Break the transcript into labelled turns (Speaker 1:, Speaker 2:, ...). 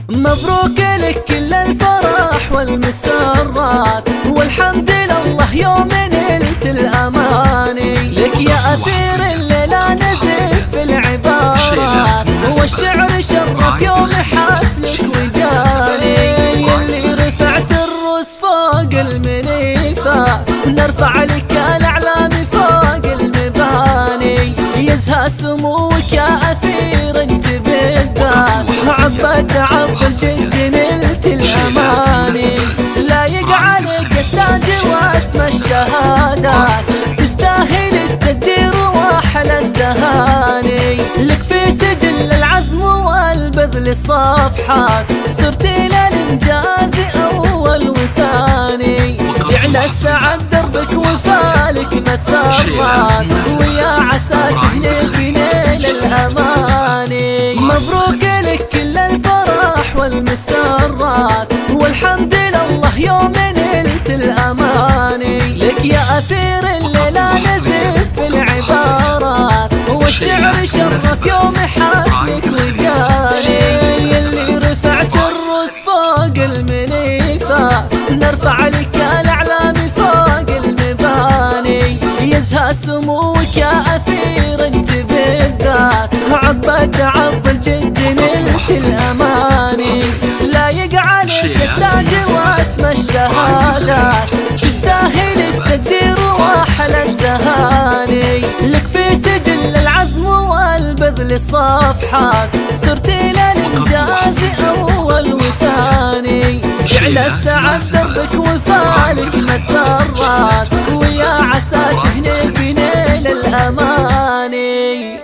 Speaker 1: مبروك لك كل الفرح والمسرات، والحمد لله يوم نلت الأماني. لك يا أثير الليلة نزف العبارات، والشعر شرف يوم حفلك وجاني. اللي رفعت الروس فوق المنيفة، نرفع لك الأعلام فوق المباني. يزهى سموك يا أثير انت بالذات، عبت عب الجد نلت الأماني. لايق عليك التاج واسم الشهادات، تستاهل التقدير واحلى التهاني. لك في سجل العزم والبذل صفحات، صرتي للإنجاز أول وثاني. جعل السعد دربك وفالك مسرات، ويا عسى تهني بنيل الأماني. مبروك لك كل الفرح والمسرات، والحمد لله يوم نلت الأماني. لك يا أثير الليلة نزف العبارات، والشعر شرف يوم حفلك وجاني. اللي رفعت الروس فوق المنيفة، نرفع لك الأعلام فوق المباني. يزهى سموك يا أثير انت بالذات، عبت عب الجد نلت الأماني. لايق عليك التاج واسم الشهادات، تستاهل التقدير واحلى التهاني. لك في سجل العزم والبذل صفحات، صرتي للإنجاز أول وثاني. جعل السعد دربك وفالك مسرات، ويا عسى تهني بنيل الأماني.